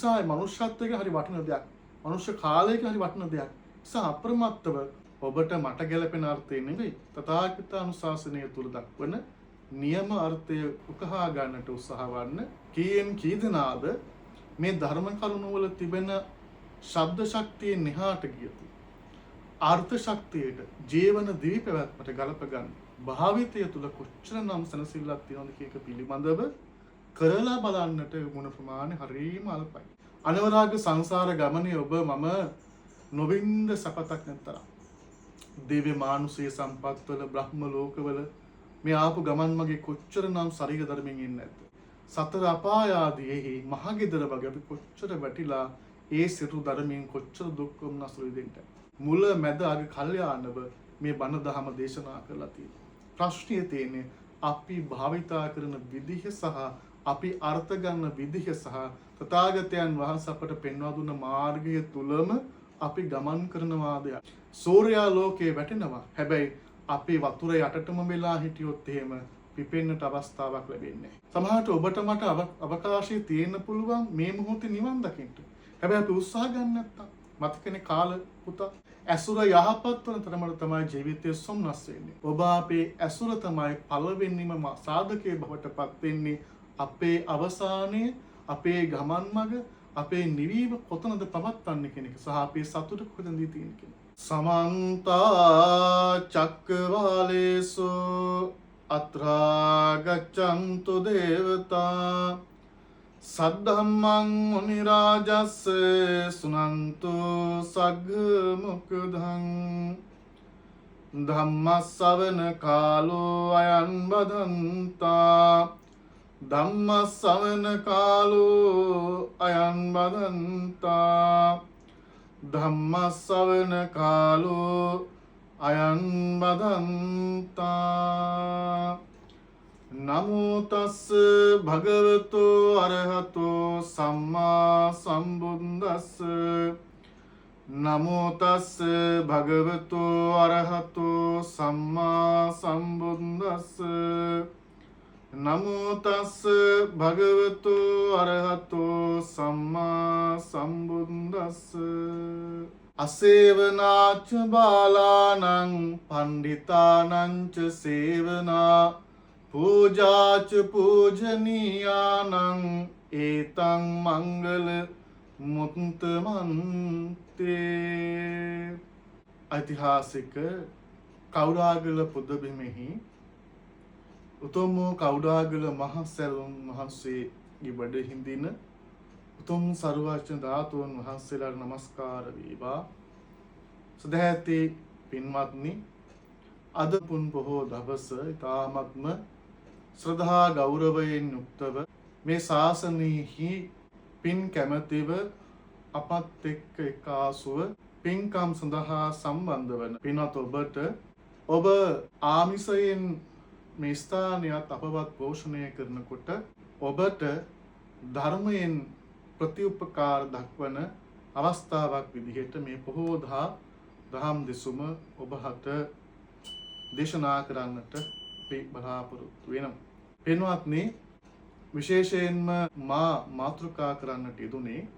සාය මනුෂ්‍යත්වයක හරි වටින දෙයක්. මනුෂ්‍ය කාලයක හරි වටින දෙයක්. සා අප්‍රමත්තව ඔබට මට ගැලපෙන අර්ථය නෙවෙයි. තථාගත අනුශාසනය තුල දක්වන නියම අර්ථය උකහා ගන්නට උත්සාහ වන්න. කීයෙන් කී දෙනාද මේ ධර්ම කරුණු වල තිබෙන ශබ්ද ශක්තිය නිහාට ගියතු. අර්ථ ශක්තියට ජීවන දිවි පැවැත්මට ගලප ගන්න. භාවිතය තුල කොච්චරනම් සනසිල්ලක් තියෙනවද කීක පිළිබඳව කරලා බලන්නට ගුණ ප්‍රමාණය හරිම අල්පයි. අනවරාග සංසාර ගමනේ ඔබ මම නොවින්ද සපතක් නැතරම්. දිව්‍ය මානුෂීය සම්පත්වල බ්‍රහ්ම ලෝකවල මේ ආපු ගමන් මගේ කොච්චරනම් ශරීර ධර්මයෙන් ඉන්නේ නැද්ද? සතර අපාය ආදීෙහි මහගෙදර වගේ අපි කොච්චර වැටිලා ඒ සිරු ධර්මයෙන් කොච්චර දුක් වුණාසු විදිහට. මුල මැද අග කල්යාණව මේ බණ දහම දේශනා කරලා තියෙනවා. ප්‍රශ්නය තියෙන්නේ අපි භාවිතා කරන විදිහ සහ අපි අර්ථ ගන්න විදිහ සහ තථාගතයන් වහන්සේ අපට පෙන්වා දුන්න මාර්ගය තුලම අපි ගමන් කරනවාද? සූර්යා ලෝකේ වැටෙනවා. හැබැයි අපි වතුර යටටම වෙලා හිටියොත් එහෙම පිපෙන්නට අවස්ථාවක් ලැබෙන්නේ නැහැ. සමහරට ඔබට මට අවකාශය තියෙන්න පුළුවන් මේ මොහොතේ නිවන් දකින්න. හැබැයි අපි උත්සාහ ගන්න නැත්තම් මතකනේ කාල පුතා ඇසුර යහපත් වන තරමට තමයි ජීවිතයේ සොම්නස් වෙන්නේ. ඔබ අපේ ඇසුර තමයි පළවෙනිම සාධකයේ බවට පත් වෙන්නේ. අපේ අවසානයේ අපේ ගමන් මඟ අපේ නිවීම කොතනද පවත්වන්නේ කියන එක සහ අපේ සතුට කොතනද තියෙන්නේ කියන එක. සමන්ත චක්කවාලේසු අත්‍රා ගච්ඡන්තු දේවතා සද්ධම්මං මුනි රාජස්ස සුනන්තු සග්ග මොක්ඛදං ධම්ම ශ්‍රවණ කාලෝ අයං බදන්තා ධම්ම ශ්‍රවණ කාලෝ අයං බදන්තා ධම්ම ශ්‍රවණ කාලෝ අයං බදන්තා නමෝ තස්ස භගවතු අරහතෝ සම්මා සම්බුද්දස්ස නමෝ තස්ස භගවතු අරහතෝ සම්මා සම්බුද්දස්ස නමෝ තස්ස භගවතු අරහතෝ සම්මා සම්බුද්දස්ස අසේවනාච බාලානං පණ්ඩිතානං ච සේවනා පූජාච පූජනීයානං ඒතං මංගල මුත්තමන්තේ. ඓතිහාසික කෞඩාගල පුදබිමෙහි උතුම් කෞඩාගල මහ සැරුන් වහන්සේගේ වැඩ හිඳින උතුම් සර්වඥ ධාතුන් වහන්සේලාට නමස්කාර වේවා. සදහැති පින්වත්නි, අද පුන් පොහෝ දවස ඊ타ත්ම ශ්‍රද්ධා ගෞරවයෙන් යුක්තව මේ ශාසනයෙහි පින් කැමැතිව අපත් එක්ක එකාසුව පින්කම් සඳහා සම්බන්ධ වන පින්වත් ඔබට ඔබ ආමිසයෙන් මේ ස්ථානයත් අපවත් පෝෂණය කරනකොට ඔබට ධර්මයෙන් ප්‍රතිඋපකාර දක්වන අවස්ථාවක් විදිහට මේ පොහෝ දහම් දෙසුම ඔබ හට දේශනා කරන්නට අපි බලාපොරොත්තු වෙනවා. පින්වත්නි, විශේෂයෙන්ම මා මාතෘකා කරන්නට යෙදුනේ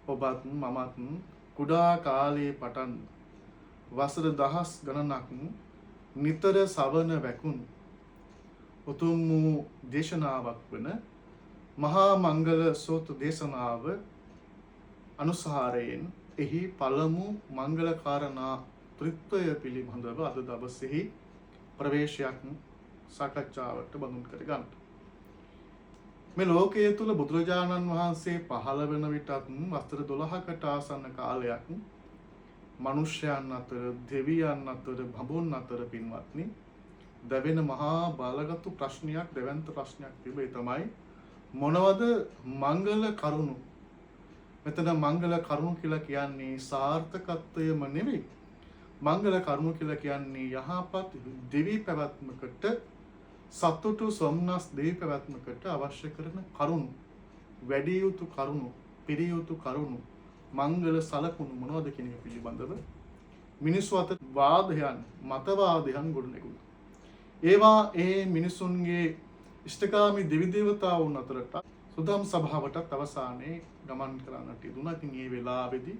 ඔබත් මමත් කුඩා කාලයේ පටන් වසර දහස් ගණනක් නිතර සවන වැකුණු උතුම් වූ දේශනාවක් වන මහා මංගල සෝත දේශනාව අනුසාරයෙන් එහි පළමු මංගල කාරණා ත්‍රිත්වය පිළිබඳව අද දවසේහි ප්‍රවේශයක් සාකච්ඡාවට බඳුන් කර ගන්න. මේ ලෝකයේ තුල බුදුරජාණන් වහන්සේ පහළ වෙන විටත් වසර 12කට ආසන්න කාලයක් මනුෂ්‍යයන් අතර, දෙවියන් අතර, බඹුන් අතර පින්වත්නි දැවෙන මහා බලගත් ප්‍රශ්නයක්, දැවැන්ත ප්‍රශ්නයක් තිබේ. තමයි මොනවද මංගල කරුණු? මෙතන මංගල කරුණු කියලා කියන්නේ සාර්ථකත්වයම නෙවෙයි. මංගල කරුණු කියලා කියන්නේ යහපත් දෙවි පැවැත්මකට, සතුටු සොම්නස් දෙවි පැවැත්මකට අවශ්‍ය කරන කරුණු, වැඩි යුතු කරුණු, පිළිය යුතු කරුණු, මංගල සලකුණු මොනවද කියන එක පිළිබඳව මිනිස්සු අතර වාදයන්, මතවාදයන් ගොඩනැගුණා. ඒවා ඒ මිනිසුන්ගේ ඉෂ්ඨකාමී දෙවි දේවතාවුන් අතරට සුදම් සභාවටත් අවසානයේ ගමන් කරන්නට යෙදුණා. ඉතින් මේ වෙලාවේදී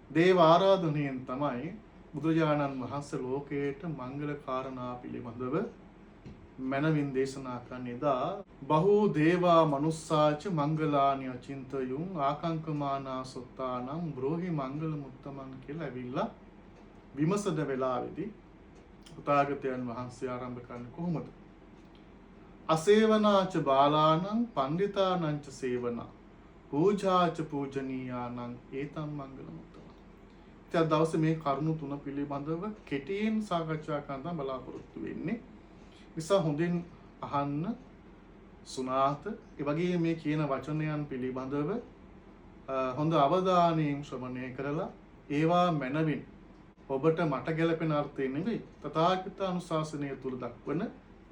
දේව ආරාධනයෙන් තමයි බුදුරජාණන් වහන්සේ ලෝකයට මංගල කාරණා පිළිබඳව මනවින් දේශනා කරන එදා බහූ දේවා මනුස්සාච මංගලානි අචින්තයුන් ආකංකමානා සොත්තානම් බ්‍රෝහි මංගල මුත්තමන් කියලා ඇවිල්ලා විමසන වෙලාවේදී තථාගතයන් වහන්සේ ආරම්භ කරන්නේ කොහොමද? අසේවනාච බාලානං පණ්ඩිතානං ච සේවනා පූජාච පූජනීයානං ඒතම් මංගල මුත්තමන්. ඉතින් දවසේ මේ කරුණු තුන පිළිබඳව කෙටියෙන් සාකච්ඡා කරන්න බලාපොරොත්තු වෙන්නේ. නිසා හොඳින් අහන්න සුනාත ඒ වගේ මේ කියන වචනයන් පිළිබඳව හොඳ අවධානයෙන් ශ්‍රවණය කරලා ඒවා මනවින් ඔබට මට ගැලපෙන අර්ථය නෙවෙයි තථාගත අනුශාසනය තුල දක්වන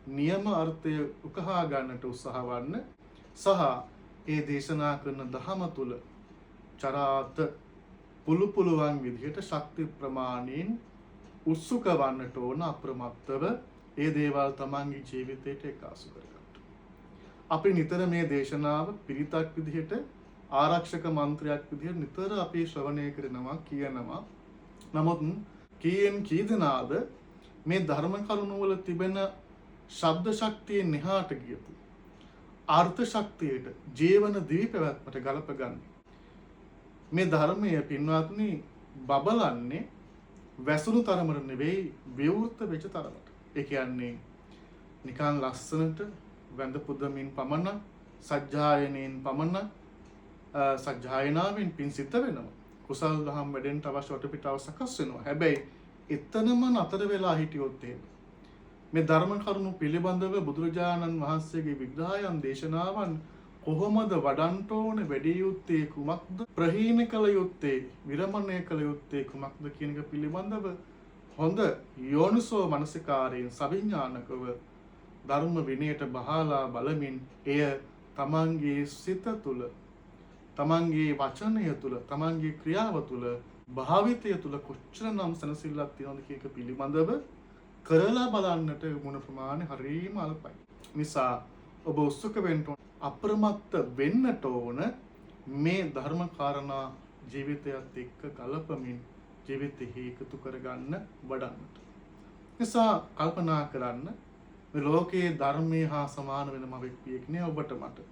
නියම අර්ථය උකහා ගන්නට උත්සාහ වන්න සහ ඒ දේශනා කරන ධහම තුල චරාත පුළුවන් විදිහට ශක්ති ප්‍රමාණයෙන් උත්සුක වන්නට ඕන අප්‍රමත්තව ඒ දේවල් තමන්ගේ ජීවිතයට එකාසු කරගන්න. අපි නිතර මේ දේශනාව පිරිතක් විදිහට ආරක්ෂක මන්ත්‍රයක් විදිහට නිතර අපි ශ්‍රවණය කරනවා කියනවා. නමුත් කීයෙන් කී දෙනාද මේ ධර්ම කරුණු වල තිබෙන ශබ්ද ශක්තිය නිහාට ගියපු අර්ථ ශක්තියට ජීවන දිවි පැවැත්මට ගලපගන්නේ. මේ ධර්මයේ පින්වත්නි බබලන්නේ වැසුණු තරමට නෙවෙයි විවෘත වෙච්ච තරමට. ඒ කියන්නේ නිකන් ලස්සනට වැඳ පුදමින් පමණ සජ්ජායනෙන් පමණ සජ්ජායනාවෙන් පින් සිද්ධ වෙනවා. කුසල් දහම් වැඩෙන්න අවශ්‍ය වටපිටාව සකස් වෙනවා. හැබැයි එතනම නතර වෙලා හිටියොත් එහෙම මේ ධර්ම කරුණු පිළිබඳව බුදුරජාණන් වහන්සේගේ විග්‍රහයන් දේශනාවන් කොහොමද වඩන්ට ඕනේ, වැඩි යුත්තේ කුමක්ද, ප්‍රහීන කළ යුත්තේ, විරමණය කළ යුත්තේ කුමක්ද කියන එක පිළිබඳව හොඳ යෝනිසෝ මනසිකාරයෙන් සවිඥානිකව ධර්ම විනයට බහලා බලමින් එය තමන්ගේ සිත තුළ, තමන්ගේ වචනය තුළ, තමන්ගේ ක්‍රියාව තුළ, භාවිතය තුළ කොච්චරනම් සනසිල්ලක් තියෙනවද කියන එක පිළිබඳව කරලා බලන්නට මුණ ප්‍රමාණය හරිම අල්පයි. නිසා ඔබ උත්සුක වෙන්න ඕන, අප්‍රමත්ත වෙන්නට ඕන මේ ධර්ම කාරණා ජීවිතයත් එක්ක ගලපමින් ජීවිතෙහි එකතු කරගන්න වඩන්නට. නිසා කල්පනා කරන්න මේ ලෝකයේ ධර්මයේ හා සමාන වෙන මවෙක් නේ ඔබට මට.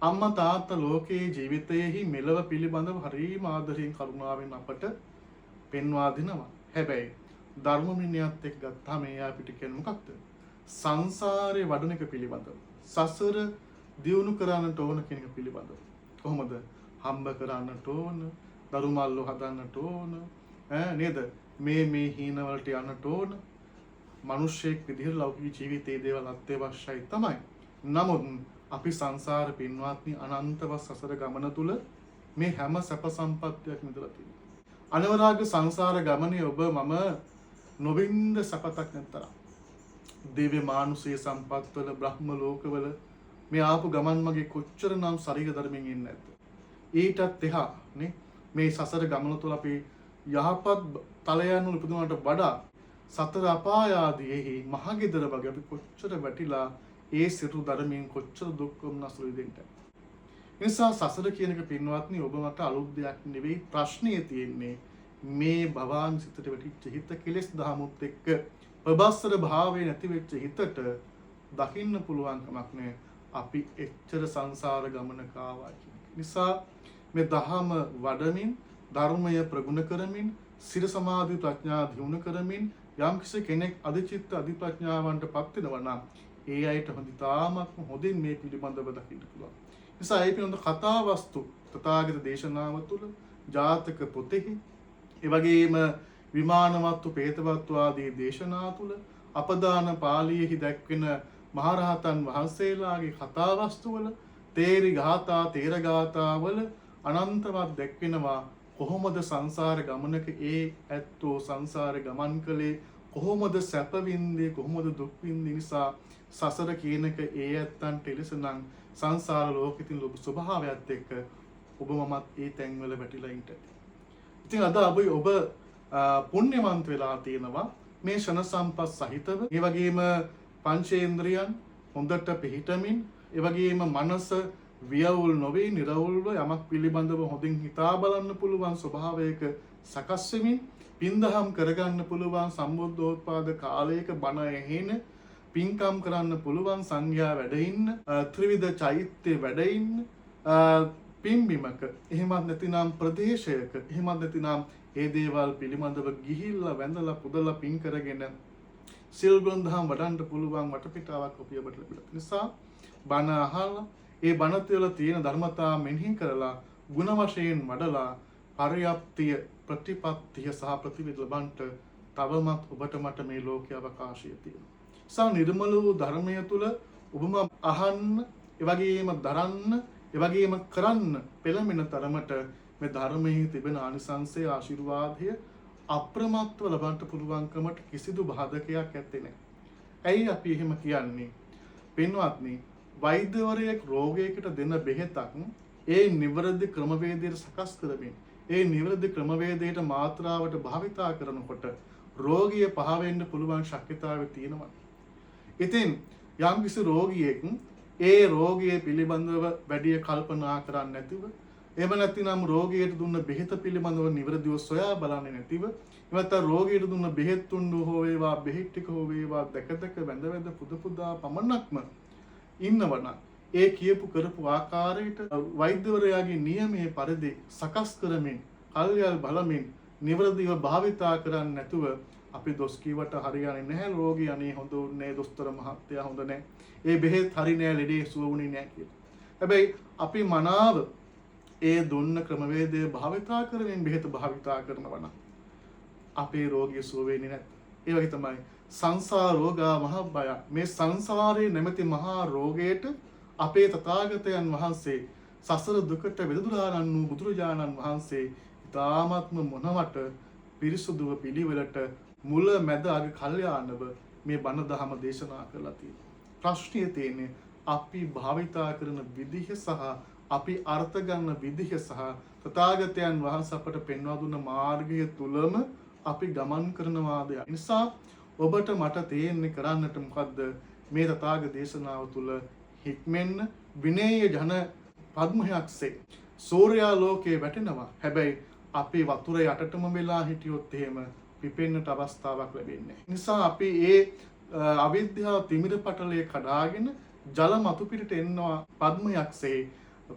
අම්මා තාත්තා ලෝකයේ ජීවිතයේහි මෙලව පිළිබඳව හරිම ආදරයෙන් කරුණාවෙන් අපට පෙන්වා දෙනවා. හැබැයි ධර්ම මිනිහත් එක්ක ගත්තාම එයා පිට කියන්නේ මොකක්ද? සංසාරේ වඩන එක පිළිබඳව. සසර දියුණු කරන්නට ඕන කියන එක පිළිබඳව. කොහොමද? හම්බ කරන්නට ඕන, දරු මල්ලෝ හදන්නට ඕන, නේද? මේ හීන වලට යන්නට ඕන. මිනිස්සෙක් විදිහට ලෞකික ජීවිතයේ දේවල් අත්‍යවශ්‍යයි තමයි. නමුත් අපි සංසාර පින්වත්නි අනන්තව සසර ගමන තුල මේ හැම සැප සම්පත්තියක් විඳලා තියෙනවා. අනවරාග සංසාර ගමනේ ඔබ මම නොවින්ද සපතක් නැතරම්. දිව්‍ය මානුෂී සම්පත්වල, බ්‍රහ්ම ලෝකවල මේ ආපු ගමන් මගේ කොච්චරනම් ශරීර ධර්මයෙන් ඉන්නේ නැද්ද? ඊටත් එහා නේ මේ සසර ගමන තුළ අපි යහපත් තලයන් වල උපදිනවට වඩා සතර අපාය ආදීෙහි මහගෙදර වගේ අපි කොච්චර වැටිලා ඒ සිතු ධර්මයෙන් කොච්චර දුක් වුණාසු විදිහට. නිසා සසර කියන එක පින්වත්නි ඔබ මට අලුත් දෙයක් නෙවෙයි. ප්‍රශ්නේ තියෙන්නේ මේ භවාන් සිතට වැටිච්ච හිත කෙලෙස් දහමුත් එක්ක ප්‍රබස්සර භාවයේ නැති වෙච්ච හිතට දකින්න පුළුවන් කමක් නෑ අපි එච්චර සංසාර ගමනක ආවා කියන එක. නිසා මේ දහම වඩමින්, ධර්මය ප්‍රගුණ කරමින්, සිර සමාධි ප්‍රඥා දියුණු කරමින් යම් කෙනෙක් අධිචිත්ත අධිප්‍රඥාවන්ට පත් වෙනවා නම් ඒ අයට තාමත් හොඳින් මේ පිළිබඳව දකින්න පුළුවන්. නිසා ඒ පිළිබඳ කතා වස්තු තථාගත දේශනාව තුළ, ජාතක පොතෙහි, ඒ වගේම විමානවත්තු, පේතවත්තු ආදී දේශනා තුළ, අපදාන පාළියෙහි දැක්වෙන මහරහතන් වහන්සේලාගේ කතා වස්තු වල, තේරි ගාථා, තේර ගාථා වල අනන්තවත් දැක්වෙනවා කොහොමද සංසාර ගමනක ඒ ඇත්තෝ සංසාර ගමන් කළේ, කොහොමද සැප වින්දේ, කොහොමද දුක් වින්දේ. නිසා සසර කියනක ඒ ඇත්තන්ට එලෙසනම් සංසාර ලෝකෙකින් ලොබ ස්වභාවයත් එක්ක ඔබ මමත් ඒ තැන්වල වැටිලා ඉන්න. ඉතින් අද ඔබ පුණ්‍යවන්ත වෙලා තියෙනවා මේ ෂණ සම්පත් සහිතව. ඒ වගේම පංචේන්ද්‍රයන් හොඳට පිහිටමින් ඒ වගේම මනස වියවුල් නොවේ නිර්වුල්ව යමක් පිළිබඳව හොඳින් හිතා බලන්න පුළුවන් ස්වභාවයක සකස් වෙමින් පින්දහම් කරගන්න පුළුවන් සම්බුද්ධෝත්පාද කාලයක බණ ඇහෙන පින්කම් කරන්න පුළුවන් සංඝයා වැඩ ඉන්න ත්‍රිවිධ චෛත්‍ය වැඩ ඉන්න පින්බිමක එහෙමත් නැතිනම් ප්‍රදේශයක එහෙමත් නැතිනම් ඒ දේවල් පිළිබඳව ගිහිල්ලා වැඳලා පුදලා පින් කරගෙන සිල් ගුණධම් වඩන්න පුළුවන් වටපිටාවක් අපි ඔබට ලැබිලා තියෙන නිසා බණ අහලා ඒ බණ තුළ තියෙන ධර්මතා මෙනෙහි කරලා ಗುಣ වශයෙන් වඩලා පරියප්තිය ප්‍රතිපත්තිය සහ ප්‍රතිවිද ලබන්ට තවමත් ඔබට මට මේ ලෝකයේ අවකාශය තියෙනවා. සා නිර්මල වූ ධර්මය තුළ ඔබම අහන්න, ඒ වගේම දරන්න, ඒ වගේම කරන්න පෙළඹෙන තරමට මේ ධර්මයේ තිබෙන ආනිසංසය ආශිර්වාදය අප්‍රමත්ව ලබන්න පුළුවන්කමට කිසිදු බාධකයක් ඇත්තේ නැහැ. ඇයි අපි එහෙම කියන්නේ? පින්වත්නි, වෛද්‍යවරයෙක් රෝගයකට දෙන බෙහෙතක් ඒ නිවැරදි ක්‍රමවේදයට සකස් කරමින් ඒ නිවැරදි ක්‍රමවේදයට මාත්‍රාවට භාවිතා කරනකොට රෝගිය පහ වෙන්න පුළුවන් ශක්‍යතාවය තියෙනවා. ඉතින් යම්කිසි රෝගියෙක් ඒ රෝගිය පිළිබඳව වැඩි කල්පනා කරන්නේ නැතිව එහෙම නැතිනම් රෝගියට දුන්න බෙහෙත පිළිබඳව නිවැරදිව සොයා බලන්නේ නැතිව එමත් රෝගියට දුන්න බෙහෙත් තුන්ඩු හෝ වේවා බෙහෙත් ටික හෝ වේවා දැක වැඳ පුද පුදා පමණක්ම ඉන්නවනම් ඒ කියපු කරපු ආකාරයට වෛද්‍යවරයාගේ නියමයේ පරිදි සකස් කරමින් කල්යල් බලමින් නිවැරදිව භාවිතා කරන්නේ නැතුව අපි දොස් කීවට හරියන්නේ නැහැ. රෝගී අනේ හොඳ උන්නේ දොස්තර මහත්තයා හොඳ නැහැ. ඒ බෙහෙත් හරි නෑ ලෙඩේ සුව වුණේ නැහැ කියලා. හැබැයි අපි මනාව ඒ දුන්න ක්‍රමවේදය භාවිතා කරමින් බෙහෙත භාවිතා කරනවා නම් අපේ රෝගිය සුව වෙන්නේ නැහැ. ඒ වගේ තමයි සංසාර රෝගා මහ බය. මේ සංසාරයේ නැමැති මහා රෝගයට අපේ තථාගතයන් වහන්සේ සසර දුකට විදුරාරන් වූ බුදුරජාණන් වහන්සේ ඊ타ත්ම මොනවට පිරිසුදුව පිළිවෙලට මුල මැද අග කල්යාණව මේ බණ දහම දේශනා කරලා තියෙනවා. ප්‍රශ්නය තියෙන්නේ අපි භාවිතා කරන විදිහ සහ අපි අර්ථ ගන්න විදිහ සහ තථාගතයන් වහන්සේ අපට පෙන්වා දුන්න මාර්ගය තුලම අපි ගමන් කරනවාද? ඒ නිසා ඔබට මට තේන්නේ කරන්නට මොකද්ද? මේ තථාගත දේශනාව තුල හික්මෙන්න විනේය ජන පද්මයක්සේ සූර්යා ලෝකේ වැටෙනවා. හැබැයි අපි වතුර යටටම වෙලා හිටියොත් එහෙම පිපෙන්නට අවස්ථාවක් ලැබෙන්නේ නැහැ. නිසා අපි ඒ අවිද්‍යාව තිමිර පටලයේ කඩාගෙන ජල මතු පිටට එනවා පද්මයක්සේ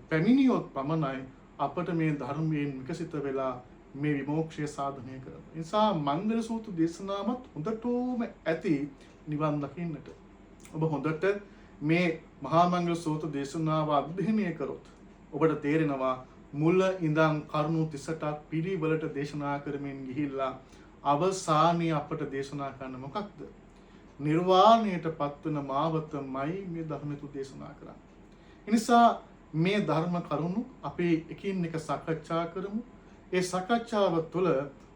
පැමිණියොත් පමණයි අපට මේ ධර්මයෙන් විකසිත වෙලා මේ විමෝක්ෂය සාධනය කරනවා. නිසා මංගල සූත්‍ර දේශනාවත් හොඳටම ඇති නිවන් දකින්නට. ඔබ හොඳට මේ මහා මංගල සූත්‍ර දේශනාව අධ්‍යයනය කරොත් ඔබට තේරෙනවා මුල ඉඳන් කරුණු 30ක් පිළිවෙලට දේශනා කරමින් ගිහිල්ලා අවසානයේ අපට දේශනා කරන්න මොකක්ද? නිර්වාණයට පත්වන මාවතමයි මේ ධර්මතු දේශනා කරන්නේ. ඒ නිසා මේ ධර්ම කරුණු අපි එකින් එක සාකච්ඡා කරමු. ඒ සාකච්ඡාව තුළ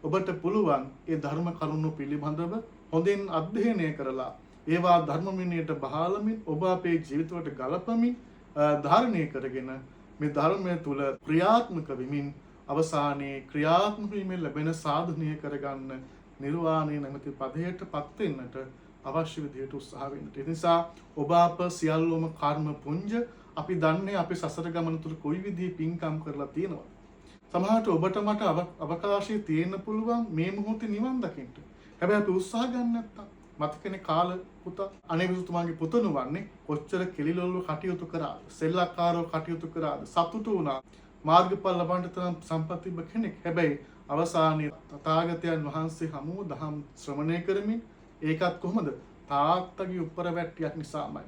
ඔබට පුළුවන් ඒ ධර්ම කරුණු පිළිබඳව හොඳින් අධ්‍යයනය කරලා ඒවා ධර්ම විනයට බහාලමින් ඔබ අපේ ජීවිතවලට ගලපමින් ධාරණය කරගෙන මේ ධර්මය තුළ ක්‍රියාත්මක වෙමින් අවසානයේ ක්‍රියාත්මක වීමෙන් ලැබෙන සාධනය කරගන්න නිර්වාණය නැමැති පදයට පත් වෙන්නට අවශ්‍ය විදිහට උත්සාහ වෙන්න. ඒ නිසා ඔබ අප සියල්ලම කර්ම පුංජ අපි දන්නේ අපි සසර ගමන තුළ කොයි විදිහේ පින්කම් කරලා තියෙනවද? සමහරට ඔබට මට අවකාශය තියෙන්න පුළුවන් මේ මොහොතේ නිවන් දකින්න. හැබැයි අපි උත්සාහ ගන්න නැත්තම් මතකනේ කාල පුතා අනේ විසුතුමාගේ පුතණු වන්නේ කොච්චර කෙලිලොල්ව කටයුතු කරාද, සෙල්ලක්කාරව කටයුතු කරාද, සතුටු වුණා, මාර්ගඵල ලබන්න තරම් සම්පත් තිබ්බ කෙනෙක්. හැබැයි අවසානයේ තථාගතයන් වහන්සේ හමුව දහම් ශ්‍රවණය කරමින් ඒකත් කොහොමද? තාත්තගේ උපර වැට්ටියක් නිසාමයි.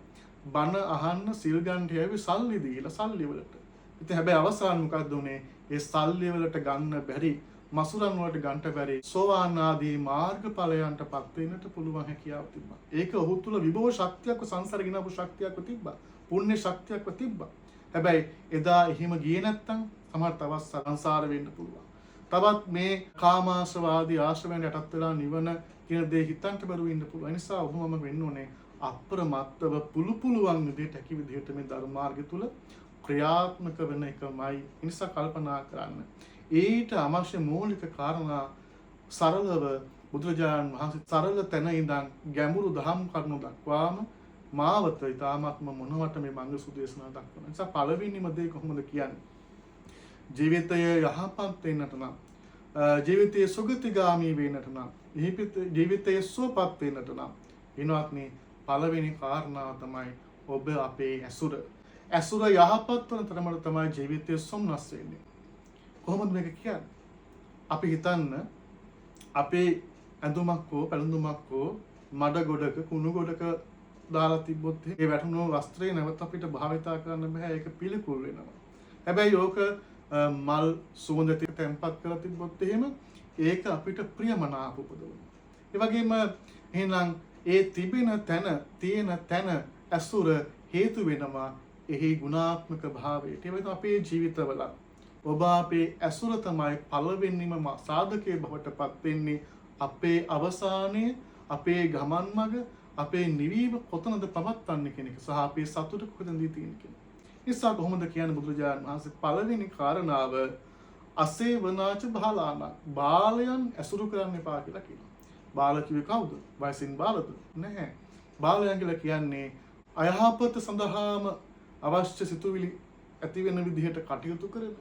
බණ අහන්න සිල් ගන්න හැවි සල්ලි දීලා සල්ලි වලට. ඉතින් හැබැයි අවසාන මොකද්ද උනේ? ඒ සල්ලි වලට ගන්න බැරි, මසුරන් වලට ගන්න බැරි සෝවාන් ආදී මාර්ගඵලයන්ටපත් වෙන්නට පුළුවන් හැකියාව තිබ්බා. ඒක ඔහු තුල විභව ශක්තියක්, සංසාර ගිනපු ශක්තියක් තිබ්බා. පුණ්‍ය ශක්තියක් තිබ්බා. හැබැයි එදා එහෙම ගියේ නැත්තම් සමහර තවත් සංසාර වෙන්න පුළුවන්. තවත් මේ කාමාශවාදී ආශ්‍රවයන් යටත් වෙලා නිවන කියන දේ හිතන්ට බැරුව ඉන්න පුළුවන්. ඒ නිසා ඔබම වෙන්න ඕනේ අප්‍රමත්තව පුළුවන් විදිහට හැකි විදිහට මේ ධර්ම මාර්ගය තුල ක්‍රියාත්මක වෙන එකමයි. ඒ නිසා කල්පනා කරන්න. ඊට අවශ්‍ය මූලික කාරණා සරලව බුදුරජාණන් වහන්සේ සරල තැන ඉඳන් ගැඹුරු දහම් කරුණු දක්වාම මාවත ඊ타ත්ම මොනවට මේ මංගල සූත්‍ර දේශනා දක්වන නිසා පළවෙනිම දේ කොහොමද කියන්නේ? ජීවිතය යහපත් වෙන්නට නම් ජීවිතයේ සුගතිගාමී වෙන්නට නම් ජීවිතයේ සුවපත් වෙන්නට නම් විනෝත්නි පළවෙනි කාරණාව තමයි ඔබ අපේ ඇසුර යහපත් වන තරමට තමයි ජීවිතයේ සොම්නස් වෙන්නේ. කොහොමද මේක කියන්නේ? අපි හිතන්න අපේ ඇඳුමක් හෝ පැළඳුමක් හෝ මඩ ගොඩක කුණු ගොඩක දාලා තිබ්බොත් ඒ වැටුණු වස්ත්‍රය නැවත අපිට භාවිතා කරන්න බෑ. ඒක පිළිකුල් වෙනවා. හැබැයි ඕක මල් සුවඳ ටික තැම්පත් කරලා තිබ්බොත් එහෙම ඒක අපිට ප්‍රියමනාප උපදවනවා. ඒ වගේම එහෙනම් ඒ තියෙන තැන ඇසුර හේතු වෙනවා එහි ගුණාත්මක භාවයට. ඒ වගේම අපේ ජීවිතවල ඔබ අපේ ඇසුර තමයි පළවෙනිම සාධකයේ බවට පත් වෙන්නේ. අපේ අවසානයේ අපේ ගමන් මඟ අපේ නිවීම කොතනද පවත්වන්නේ කියන එක සහ අපේ සතුට කොතනද තියෙන්නේ කියන එක. නිසා කොහොමද කියන්නේ බුදුරජාණන් වහන්සේ පළවෙනි කාරණාව අසේවනාච බාලාන බාලයන් ඇසුරු කරන්න එපා කියලා කියනවා. බාල කිව්වේ කවුද? වයසින් බාලද? නැහැ. බාලයන් කියලා කියන්නේ අයහපත සඳහාම අවශ්‍ය සිතුවිලි ඇති වෙන විදිහට කටයුතු කරන,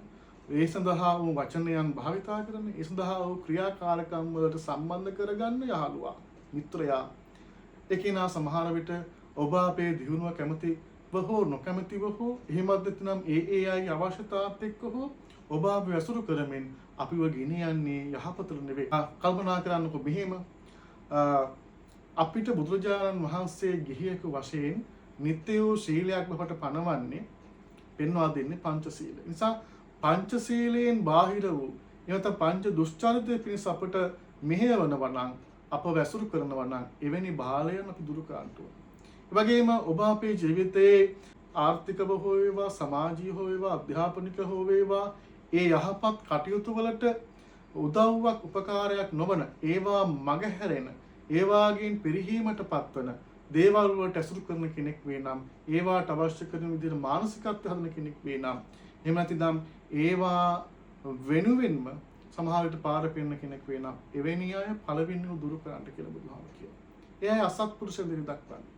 ඒ සඳහා වූ වචනයන් භාවිතා කරන, ඒ සඳහා වූ ක්‍රියාකාරකම් වලට සම්බන්ධ කරගන්න යහළුවා, මිත්‍රයා. ඒකේනා සමහර විට ඔබ අපේ දියුණුව කැමති හෝ නොකැමැතිව හෝ එහෙමත් නැත්නම් ඒ අයගේ අවශ්‍යතාවත් එක්ක හෝ ඔබ අපව ඇසුරු කරමින් අපිව ගෙන යන්නේ යහපතට නෙවෙයි. කල්පනා කරන්නකො මෙහෙම අපිට බුදුරජාණන් වහන්සේ ගිහියෙකු වශයෙන් නිත්‍ය වූ ශීලයක් බවට පනවන්නේ පෙන්වා දෙන්නේ පංචශීලය. නිසා පංචශීලයෙන් බාහිර වූ එනත පංච දුෂ්චරිතය පිණිස අපට මෙහෙයවනවා නම් අපව ඇසුරු කරනවා නම් එවැනි බාලයන් අපි දුරු කරන්න ඕනේ. ඒ වගේම ඔබ අපේ ජීවිතයේ ආර්ථිකව හෝ වේවා, සමාජීය හෝ වේවා, අධ්‍යාපනික හෝ වේවා ඒ යහපත් කටයුතු වලට උදව්වක් උපකාරයක් නොවන ඒවා මගහැරෙන ඒවාගෙන් පිරිහීමට පත්වන දේවල් වලට ඇසුරු කරන කෙනෙක් වේ නම්, ඒවාට අවශ්‍ය කරන විදිහට මානසිකත්වය හදන කෙනෙක් වේ නම්, එහෙම නැතිනම් ඒවා වෙනුවෙන්ම සමහර විට පාර පෙන්න කෙනෙක් වේ නම් එවැනි අය පළවෙනිව දුරු කරන්න කියලා බුදුහාම කියනවා. ඒ අය අසත්පුරුෂ දෙවි දක්වන්නේ.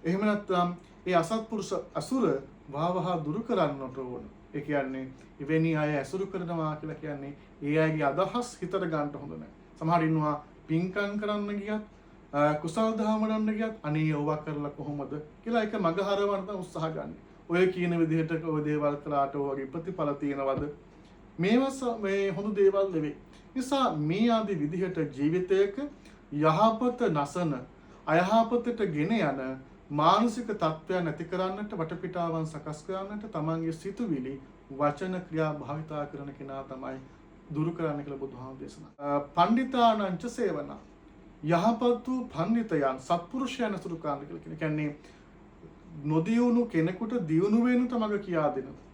එහෙම නැත්නම් ඒ අසත්පුරුෂ අසුර වහවහ දුරු කරන්නට ඕන. ඒ කියන්නේ එවැනි අය ඇසුරු කරනවා කියලා කියන්නේ ඒ අයගේ අදහස් හිතට ගන්න හොඳ නැහැ. සමහර ඉන්නවා පින්කම් කරන්න ගියත් කුසල් දහම වඩන්න ගියත් අනේ ඕවා කරලා කොහොමද කියලා එක මග හරවන්න උත්සාහ ගන්න. ඔය කියන විදිහට ඔය දේවල් කළාට ඔයගේ ප්‍රතිඵල තියෙනවද? මේ හොඳ දේවල් නෙවෙයි. නිසා මේ ආදී විදිහට ජීවිතයක යහපත නැසන අයහපතට ගෙන යන මානසික තත්ත්වයන් නැති කරන්නට වටපිටාවන් සකස් කරන්නට තමන්ගේ සිතුවිලි වචන ක්‍රියා භාවිතා කරන කෙනා තමයි දුරු කරන්න කියලා බුදුහාම දේශනා. පණ්ඩිතානංච සේවන යහපත් වූ පණ්ඩිතයන් සත්පුරුෂයන් අසුරු කරන්න කියලා කියන්නේ නොදියුණු කෙනෙකුට දියුණු වෙන්න තමග කියා දෙනවා.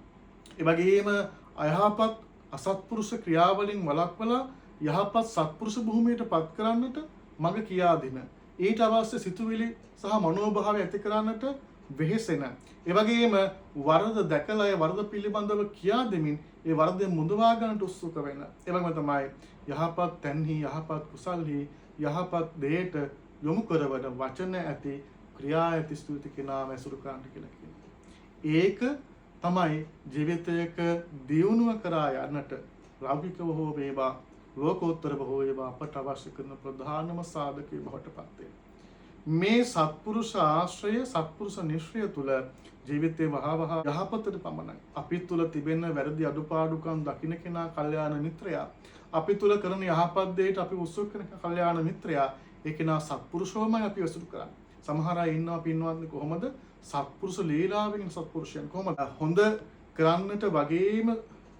ඒ වගේම අයහපත් අසත්පුරුෂ ක්‍රියාවලින් වළක්වලා යහපත් සත්පුරුෂ භූමියට පත් කරන්නට මඟ කියා දෙන. ඊට අවශ්‍ය සිතුවිලි සහ මනෝභාවය ඇති කරන්නට වෙහෙසෙන. ඒ වගේම වරද දැකලා ඒ වරද පිළිබඳව කියා දෙමින් ඒ වරදෙන් මුදවා ගන්නට උත්සුක වෙන. ඒ වගේම තමයි යහපත් තැන්හි යහපත් කුසල්හි යහපත් දෙයට යොමු කරවන වචන ඇති ක්‍රියා ඇති ස්තුති කෙනාව ඇසුරු කරන්නට කියලා කියනවා. ඒක තමයි ජීවිතයක දියුණුව කරා යන්නට ලෞකිකව හෝ වේවා ලෝකෝත්තරව හෝ වේවා අපට අවශ්‍ය කරන ප්‍රධානම සාධකයේ බවට පත් වෙනවා. මේ සත්පුරුෂ ආශ්‍රය සත්පුරුෂ නිශ්‍රය තුල ජීවිතේ වහවහ යහපතට පමණයි. අපි තුල තිබෙන වැරදි අඩුපාඩුකම් දකින්න කෙනා කල්යාණ මිත්‍රයා. අපි තුල කරන යහපත් දෙයට අපි උත්සුක කරන කල්යාණ මිත්‍රයා. ඒ කෙනා සත්පුරුෂවමයි අපි අසුරු කරන්නේ. සමහර අය ඉන්නවා පින්වත්නි කොහොමද සත්පුරුෂ ලීලාවෙන් සත්පුරුෂයන් කොහොමද හොඳ කරන්නට වගේම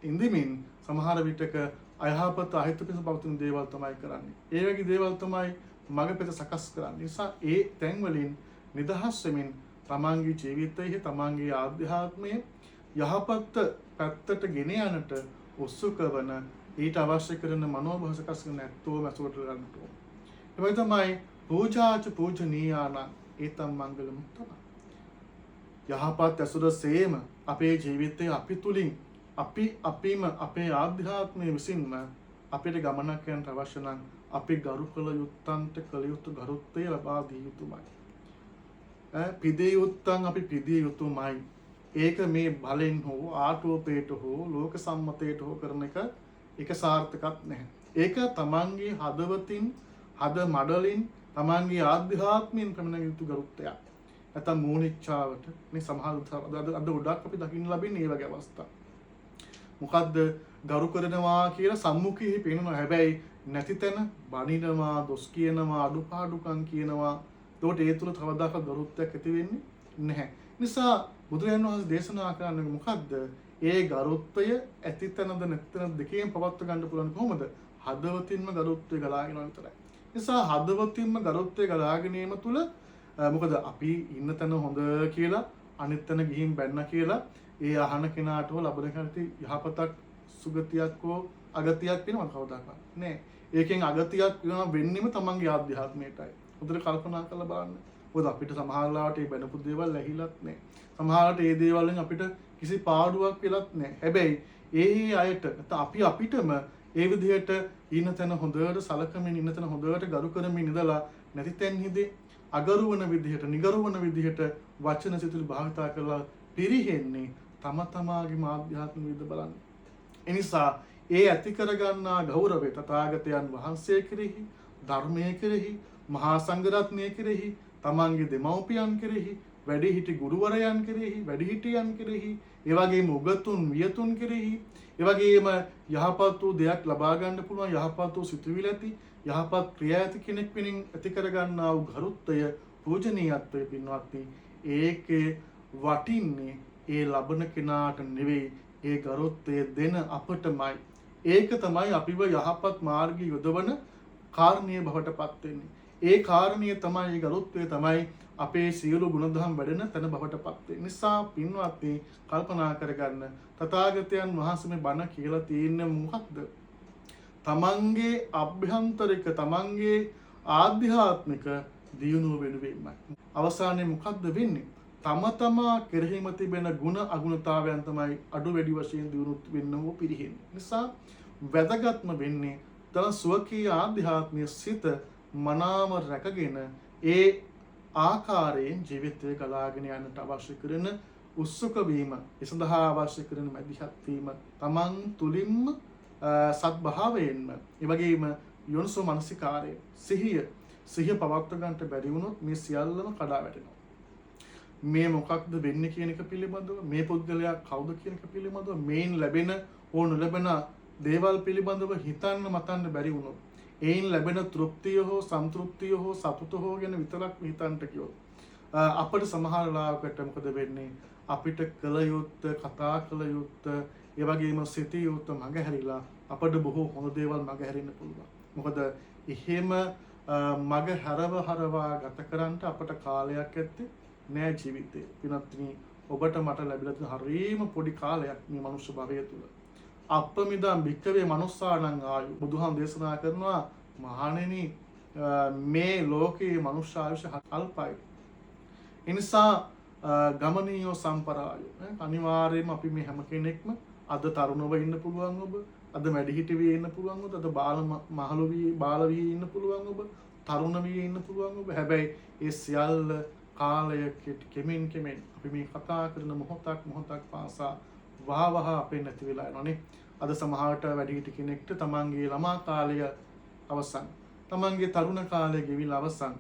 ඉඳිමින් සමහර විටක අයහපත අහිත පිස පවතින දේවල් තමයි කරන්නේ. ඒ වගේ දේවල් තමයි මඟ පෙත සකස් කරන්නේ. නිසා ඒ තැන් වලින් නිදහස් වෙමින් තමන්ගේ ජීවිතයේ තමන්ගේ ආධ්‍යාත්මයේ යහපත් පැත්තට ගෙන යන්නට උත්සුක වන ඊට අවශ්‍ය කරන මනෝභාව සකස් කරන ඇත්තෝ මැසුවට ගන්නට ඕන. ඒ වගේ තමයි පූජාච පූජනීයාන ඒතම් මංගල මුත්තම. යහපත් ඇසුර සේම අපේ ජීවිතයේ අපි තුලින් අපිම අපේ ආධ්‍යාත්මයේ විසින්ම අපිට ගමනක් යන්න අවශ්‍ය නම් අපි ගරු කළ යුත්තන්ට කළ යුතු ගරුත්වය ලබා දිය යුතුමයි. පිදිය යුත්තන් අපි පිදිය යුතුමයි. ඒක මේ බලෙන් හෝ ආටෝපයට හෝ ලෝක සම්මතයට හෝ කරන එක සාර්ථකත් නැහැ. ඒක තමන්ගේ හදවතින් හද මඩලින් තමන්ගේ ආධ්‍යාත්මයෙන් පැමිණ යුතු ගරුත්වයක්. නැත්නම් මූණිච්චාවට මේ සමහර අද ගොඩක් අපි දකින්න ලැබෙන්නේ මේ වගේ අවස්ථා. මොකද්ද ගරු කරනවා කියලා සම්මුඛයේ පේනවා. හැබැයි නැති තැන බනිනවා, දොස් කියනවා, අඩුපාඩුකම් කියනවා. ඒකට ඒ තුල කවදාකවත් ගරුත්වයක් ඇති වෙන්නේ නැහැ. නිසා බුදුරජාණන් වහන්සේ දේශනා කරන්නේ මොකද්ද? ඒ ගරුත්වය ඇති තැනද නැති තැනද දෙකේම පවත්ව ගන්න පුළුවන් කොහොමද? හදවතින්ම ගරුත්වය ගලාගෙන විතරයි. නිසා හදවතින්ම ගරුත්වය ගලාගෙන ඒම තුල මොකද අපි ඉන්න තැන හොඳ කියලා අනිත් තැන ගිහින් බැන්න කියලා ඒ අහන කෙනාට හෝ ලබන කෙනාට යහපතක් සුගතියක් හෝ අගතියක් වෙනවද කවදාකවත් නෑ. ඒකෙන් අගතියක් වෙන්නෙම තමන්ගේ ආධ්‍යාත්මයටයි. හොඳට කල්පනා කරලා බලන්න. මොකද අපිට සමහර ලාවට මේ බැනපු දේවල් ඇහිලත් නෑ. සමහරවිට ඒ දේවල් වලින් අපිට කිසි පාඩුවක් වෙලත් නෑ. හැබැයි ඒ අයට නැත්නම් අපි අපිටම ඒ විදිහට ඉන්න තැන හොඳට සලකමින් ඉන්න තැන හොඳට ගරු කරමින් ඉඳලා නැති තැන්හිදී අගරු වන විදිහට නිගරු වන විදිහට වචන සිතුවිලි භාවිතා කරලා පිරිහෙන්නේ තම තමාගේ ආධ්‍යාත්මික විද බලන්න. එනිසා ඒ ඇති කරගන්නා ගෞරවය තථාගතයන් වහන්සේ කෙරෙහි, ධර්මයේ කෙරෙහි, මහා සංඝරත්නය කෙරෙහි, තමන්ගේ දෙමව්පියන් කෙරෙහි, වැඩිහිටි ගුරුවරයන් කෙරෙහි, වැඩිහිටියන් කෙරෙහි, ඒ වගේම උගතුන් වියතුන් කෙරෙහි, ඒ වගේම යහපත් වූ දෙයක් ලබා ගන්න පුළුවන් යහපත් වූ සිතුවිලි ඇති, යහපත් ක්‍රියා ඇති කෙනෙක් වෙනින් ඇති කරගන්නා වූ ගරුත්වය, පූජනීයත්වය පින්වත්නි, ඒකේ වටින්නේ ඒ ලබන කෙනාට නෙවෙයි, ඒ ගරුත්වය දෙන අපටමයි. ඒක තමයි අපිව යහපත් මාර්ගයේ යොදවන කාරණීය බවට පත් වෙන්නේ. ඒ කාරණීය තමයි ඒ ගරුත්වය තමයි අපේ සියලු ගුණධම් වැඩෙන තැන බවට පත් වෙන්නේ. නිසා පින්වත්නි කල්පනා කරගන්න තථාගතයන් වහන්සේ මේ බණ කියලා තියෙන්නේ මොකක්ද? තමන්ගේ අභ්‍යන්තරික තමන්ගේ ආධ්‍යාත්මික දියුණුව වෙනුවෙන්මයි. අවසානයේ මොකක්ද වෙන්නේ? තම තමා කෙරෙහිම තිබෙන ಗುಣ අගුණතාවයන් තමයි අඩු වැඩි වශයෙන් දියුණු වෙන්නව පිරිහෙන්නේ. නිසා වැදගත්ම වෙන්නේ තම ස්වකීය ආධ්‍යාත්මීය සිත මනාව රැකගෙන ඒ ආකාරයෙන් ජීවිතය ගලාගෙන යන්නට අවශ්‍ය කරන උත්සුක වීම, ඒ සඳහා අවශ්‍ය කරන මැදිහත් වීම, තමන් තුලින්ම සත්භාවයෙන්ම, ඒ වගේම යොන්සෝ මනසිකාරය, සිහිය පවත්ව ගන්නට බැරි වුණොත් මේ සියල්ලම කඩා වැටෙනවා. මේ මොකක්ද වෙන්නේ කියන එක පිළිබඳව, මේ පුද්ගලයා කවුද කියන එක පිළිබඳව, මේන් ලැබෙන ඕ නොලැබෙන දේවල් පිළිබඳව හිතන්න මතන්න බැරි වුණොත්, ඒයින් ලැබෙන තෘප්තිය හෝ සන්තෘප්තිය හෝ සතුට හෝ ගැන විතරක් හිතන්නට කියොත් අපිට සමහර ලාවකට මොකද වෙන්නේ? අපිට කළ යුත්තේ, කතා කළ යුත්තේ, ඒ වගේම සිටිය යුත්තේ මගහැරිලා අපිට බොහෝ හොඳ දේවල් මගහැරෙන්න පුළුවන්. මොකද එහෙම මග හරවා ගත කරන්නට අපට කාලයක් ඇත්තේ නෑ ජීවිතේ. පින්වත්නි, ඔබට මට ලැබිලා තියෙන හරීම පොඩි කාලයක් මේ මනුෂ්‍ය භවය තුල. අප්පමිදම් භික්කවේ මනුස්සාණං ආයු. බුදුහාම දේශනා කරනවා මහණෙනි මේ ලෝකයේ මනුෂ්‍ය ආයුෂ අල්පයි. ඒ නිසා ගමනීය සම්පරාය. අනිවාර්යයෙන්ම අපි මේ හැම කෙනෙක්ම අද තරුණව ඉන්න පුළුවන් ඔබ, අද වැඩිහිටි වී ඉන්න පුළුවන් ඔබ, අද බාල වී ඉන්න පුළුවන් ඔබ, තරුණ වී ඉන්න පුළුවන් ඔබ. හැබැයි ඒ සියල්ල කාලය කෙමෙන් අපි මේ කතා කරන මොහොතක් පාසා වහ අපේ නැති වෙලා යනවානේ. අද සමහරට වැඩිහිටි කෙනෙක්ට තමන්ගේ ළමා කාලය අවසන්, තමන්ගේ තරුණ කාලය ගෙවිලා අවසන්.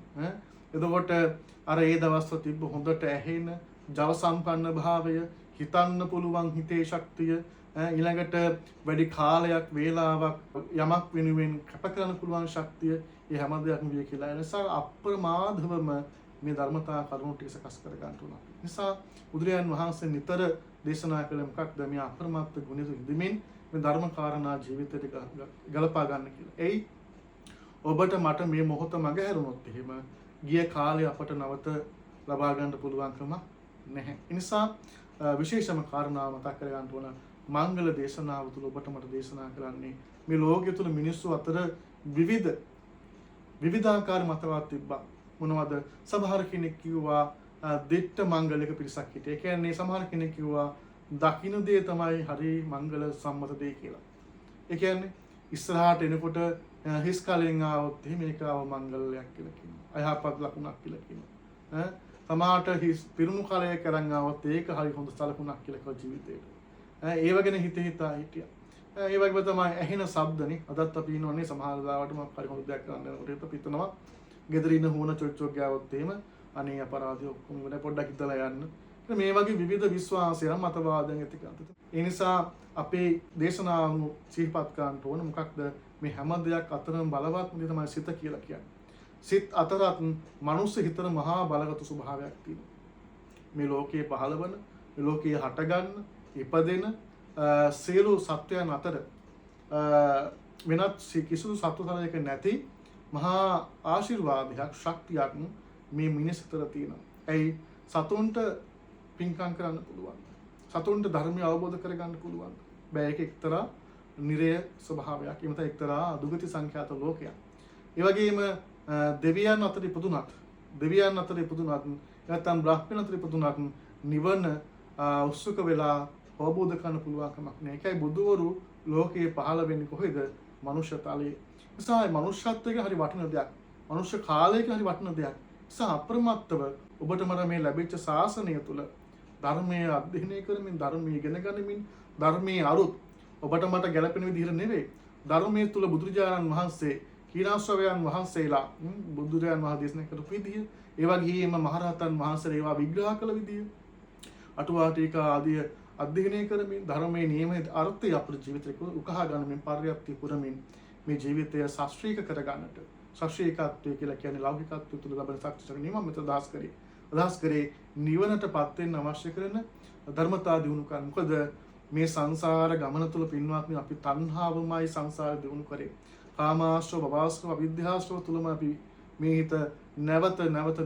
එතකොට අර ඒ දවස්වල තිබ්බ හොඳට ඇහෙන ජව සම්පන්න භාවය, හිතන්න පුළුවන් හිතේ ශක්තිය, ඊළඟට වැඩි කාලයක් වේලාවක් යමක් වෙනුවෙන් කැප කරන්න පුළුවන් ශක්තිය, ඒ හැම දෙයක්ම විය කියලා. ඒ නිසා අප්‍රමාදවම මේ ධර්මතා කරුණු ටික සකස් කර ගන්න උනා. නිසා බුදුරජාන් වහන්සේ නිතර දේශනා කළ මොකක්ද? මේ අප්‍රමාද ගුණය ඉදමින් මේ ධර්ම කාරණා ජීවිතයට ගලපා ගන්න කියලා. එයි ඔබට මට මේ මොහොත මගහැරුණොත් එහෙම ගිය කාලේ අපට නැවත ලබා ගන්න පුළුවන්කම නැහැ. ඒ නිසා විශේෂම කාරණාව මතක් කර ගන්න ඕන. මංගල දේශනාව තුළ ඔබට මට දේශනා කරන්නේ මේ ලෝකයේ තුල මිනිස්සු අතර විවිධාකාර මතවාද තිබ්බා. මොනවද? සමහර කෙනෙක් කිව්වා දිට්ඨ මංගලික පිරිසක් හිටියේ. ඒ කියන්නේ සමහර කෙනෙක් කිව්වා දකින්න දේ තමයි හරි මංගල සම්මත දේ කියලා. ඒ කියන්නේ ඉස්සරහට එනකොට හිස් කලෙන් ආවොත් එහෙම මේක ආව මංගලයක් කියලා කියනවා. අයහපත් ලකුණක් කියලා කියනවා. තමාට පිරුණු කාලය කරන් ආවත් ඒක හරි හොඳ සලකුණක් කියලා කව ජීවිතේට. ඒ වගේනේ හිතා හිටියා. ඒ වගේම තමයි ඇහෙන ශබ්දනේ. අදත් අපි ඉන්නෝනේ සමහර දාවට මම හරි හොඳ දෙයක් කරන්න යනකොට හිත පිටනවා. ගෙදර ඉන්න හුවන චොච්චොක් ගාවොත් එහෙම අනේ අපරාධය ඔක්කොම ඉවරයි පොඩ්ඩක් හිතලා යන්න. මේ වගේ විවිධ විශ්වාසයන් මතවාදයන් ඇති කරනවා. ඒ නිසා අපේ දේශනාව සිහිපත් කරන්න ඕන මොකක්ද මේ හැම දෙයක් අතරම බලවත් දේ තමයි සිත කියලා කියන්නේ. සිත අතරත් මනුස්ස හිතන මහා බලගත් ස්වභාවයක් තියෙනවා. මේ ලෝකයේ පහළවන, මේ ලෝකයේ හටගන්න, ඉපදෙන සියලු සත්වයන් අතර වෙනත් කිසිදු සත්වතරයක නැති මහා ආශිර්වාදයක් ශක්තියක් මේ මිනිස් හිතර තියෙනවා. ඇයි සතුන්ට පින්කම් කරන්න පුළුවන්. සතුන්ට ධර්මය අවබෝධ කරගන්න පුළුවන්. බෑ ඒක එක්තරා නිරය ස්වභාවයක්. එහෙම නැත්නම් එක්තරා දුගති සංඛ්‍යාත ලෝකයක්. ඒ වගේම දෙවියන් අතර ඉපදුනත් නැත්නම් බ්‍රහ්මයන් අතර ඉපදුනත් නිවන උත්සුක වෙලා අවබෝධ කරන්න පුළුවන්කමක් නෑ. ඒකයි බුදුවරු ලෝකයේ පහළ වෙන්නේ කොහෙද? මනුෂ්‍ය තලයේ. නිසා මනුෂ්‍යත්වයේ හරි වටින දෙයක්. මනුෂ්‍ය කාලයක හරි වටින දෙයක්. නිසා අප්‍රමත්තව ඔබට මට මේ ලැබිච්ච ශාසනය තුල ධර්මයේ අධ්‍යයනය කරමින් ධර්මයේ ඉගෙන ගනිමින් ධර්මයේ අරුත් ඔබට මට ගැළපෙන විදිහට නෙවෙයි. ධර්මයේ තුල බුදුරජාණන් වහන්සේ කීනාශ්‍රවයන් වහන්සේලා බුදුරජාණන් වහන්සේ දේශනා කරපු විදිය, ඒ වගේම මහරහතන් වහන්සේලා ඒවා විග්‍රහ කළ විදිය, අටුවා ටීකා ආදී අධ්‍යයනය කරමින් ධර්මයේ නියමිත අර්ථය අපේ ජීවිතේක උකහා ගන්නමින් පර්යාප්තිය පුරමින් මේ ජීවිතය ශාස්ත්‍රීය කර ගන්නට. ශාස්ත්‍රීයකත්වය කියලා කියන්නේ ලෞකිකත්වය තුළ ලබන ශක්තියක් නෙමෙයි. මම අදහස් කරේ නිවනටපත් වෙන්න අවශ්‍ය කරන ධර්මතා දිනු කරන. මොකද මේ සංසාර ගමන තුළ පින්වත්නි අපි තණ්හාවමයි සංසාරේ දිනු කරේ. කාමාශ්‍රව, භවශ්‍රව, අවිද්‍යාශ්‍රව තුළම අපි මේ හිත නැවත